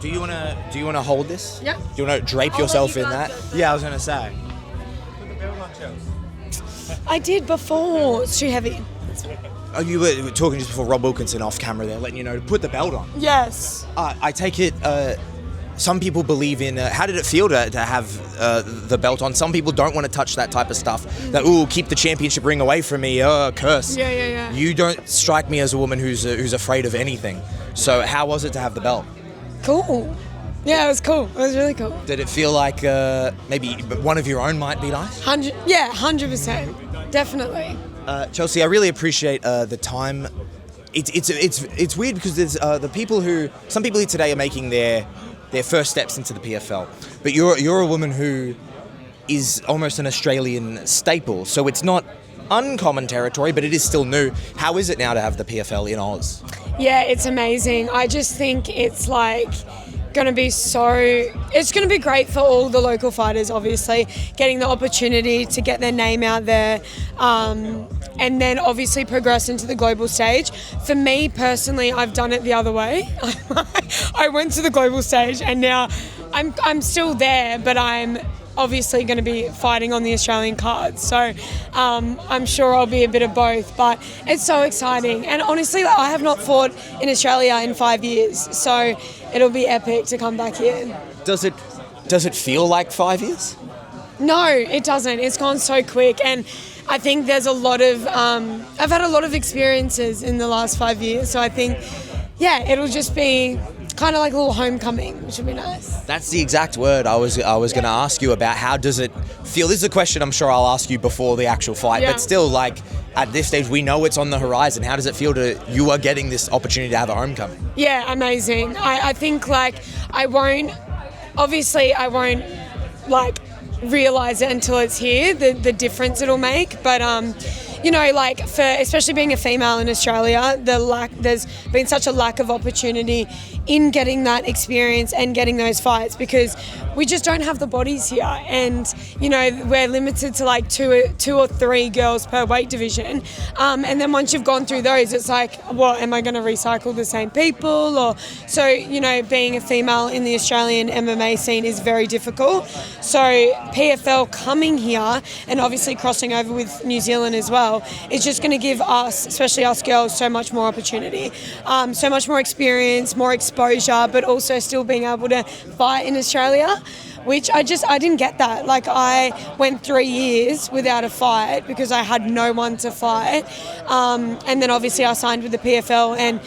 Do you wanna hold this? Yeah. Do you wanna drape yourself in that? Yeah, I was gonna say. Put the belt on, Chelsea. I did before. It's too heavy. Oh, you were talking just before Rob Wilkinson off camera there, letting you know to put the belt on. Yes. I take it. Some people believe in. How did it feel to have the belt on? Some people don't want to touch that type of stuff. That keep the championship ring away from me. Curse. Yeah. You don't strike me as a woman who's afraid of anything. So how was it to have the belt? Cool. Yeah, it was cool. It was really cool. Did it feel like maybe one of your own might be nice? 100%. Definitely. Chelsea, I really appreciate the time. It's weird because there's some people here today are making their first steps into the PFL, but you're a woman who is almost an Australian staple, so it's not uncommon territory, but it is still new. How is it now to have the PFL in Oz? Yeah, it's amazing. I just think it's going to be great for all the local fighters, obviously, getting the opportunity to get their name out there, and then obviously progress into the global stage. For me personally, I've done it the other way. I went to the global stage and now I'm still there, but I'm obviously going to be fighting on the Australian card. So I'm sure I'll be a bit of both, but it's so exciting. And honestly, I have not fought in Australia in 5 years, so it'll be epic to come back here. Does it feel like 5 years? No, it doesn't. It's gone so quick, and I think there's a lot of I've had a lot of experiences in the last 5 years, so I think it'll just be kind of like a little homecoming, which would be nice. That's the exact word I was going to ask you about. How does it feel? This is a question I'm sure I'll ask you before the actual fight, but still, like, at this stage, we know it's on the horizon. How does it feel you are getting this opportunity to have a homecoming? Yeah, amazing. I think, I won't realize it until it's here, the difference it'll make, but for especially being a female in Australia, there's been such a lack of opportunity in getting that experience and getting those fights, because we just don't have the bodies here, and we're limited to two or three girls per weight division, and then once you've gone through those, it's like, what, am I going to recycle the same people? Or so being a female in the Australian MMA scene is very difficult. So PFL coming here and obviously crossing over with New Zealand as well is just going to give us, especially us girls, so much more opportunity, so much more experience, more exposure, but also still being able to fight in Australia, which I didn't get that. I went 3 years without a fight because I had no one to fight, and then obviously I signed with the PFL and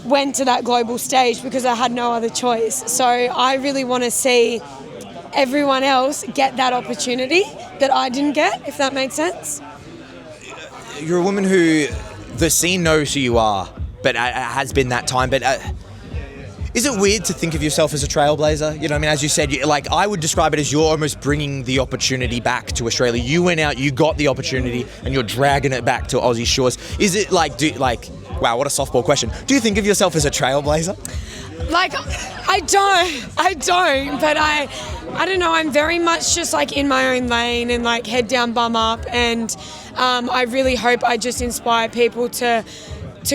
went to that global stage because I had no other choice. So I really want to see everyone else get that opportunity that I didn't get, if that makes sense. You're a woman who the scene knows who you are, but it has been that time. But is it weird to think of yourself as a trailblazer? You know what I mean? As you said, I would describe it as you're almost bringing the opportunity back to Australia. You went out, you got the opportunity, and you're dragging it back to Aussie shores. Is it wow, what a softball question. Do you think of yourself as a trailblazer? I don't, but I don't know, I'm very much just in my own lane and head down, bum up, and I really hope I just inspire people to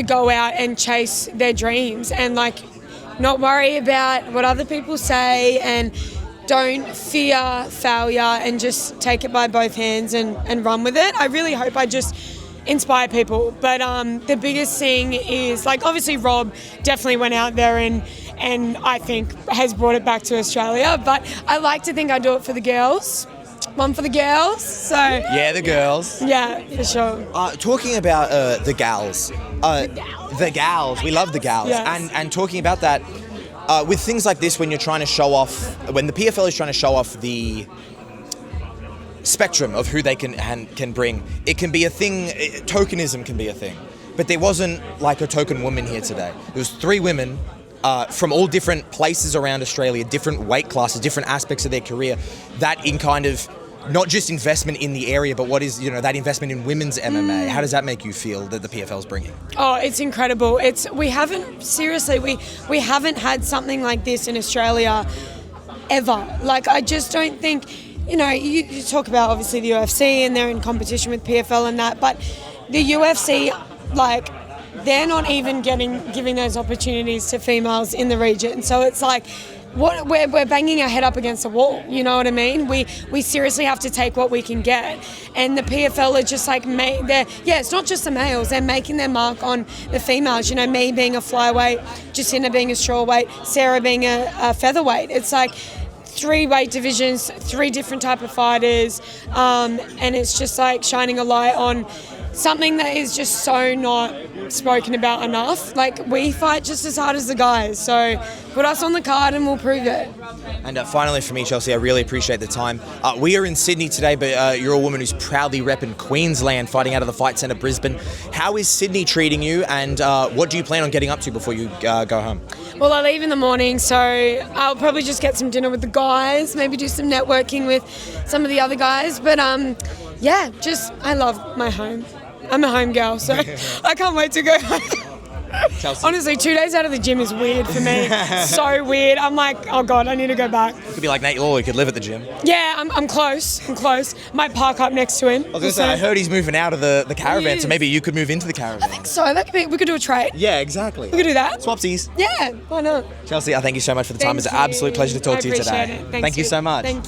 go out and chase their dreams and not worry about what other people say, and don't fear failure and just take it by both hands and run with it. I really hope I just inspire people, but the biggest thing is obviously Rob definitely went out there and I think has brought it back to Australia, but I like to think I do it for the girls. One for the girls, so... Yeah, the girls. Yeah, for sure. Talking about the gals. The gals. We love the gals. Yes. And talking about that, with things like this, when you're trying to show off... When the PFL is trying to show off the spectrum of who they can bring, it can be a thing... Tokenism can be a thing. But there wasn't a token woman here today. There was 3 women... from all different places around Australia, different weight classes, different aspects of their career, that in kind of not just investment in the area, but what is, that investment in women's MMA. How does that make you feel that the PFL is bringing? Oh, it's incredible. We haven't had something like this in Australia ever. I just don't think, you talk about obviously the UFC and they're in competition with PFL and that, but the UFC, they're not even giving those opportunities to females in the region. So it's we're banging our head up against a wall. You know what I mean? We seriously have to take what we can get. And the PFL are just like, it's not just the males. They're making their mark on the females. You know, me being a flyweight, Jacinda being a strawweight, Sarah being a featherweight. It's like 3 weight divisions, 3 different type of fighters, and it's just like shining a light on something that is just so not spoken about enough. Like, we fight just as hard as the guys, so put us on the card and we'll prove it. And finally for me, Chelsea, I really appreciate the time. We are in Sydney today, but you're a woman who's proudly repping Queensland, fighting out of the Fight Centre Brisbane. How is Sydney treating you, and what do you plan on getting up to before you go home? Well, I leave in the morning, so I'll probably just get some dinner with the guys, maybe do some networking with some of the other guys. But I love my home. I'm a home girl, so I can't wait to go home. Chelsea. Honestly, 2 days out of the gym is weird for me. So weird. I'm like, oh God, I need to go back. You could be like Nate Law, you could live at the gym. Yeah, I'm close. Might park up next to him. I was going to say, I heard he's moving out of the caravan, so maybe you could move into the caravan. I think so. We could do a trade. Yeah, exactly. We could do that. Swapsies. Yeah, why not? Chelsea, I thank you so much for the time. It's an absolute pleasure to talk to you today. It. Thank you so much. Thank you.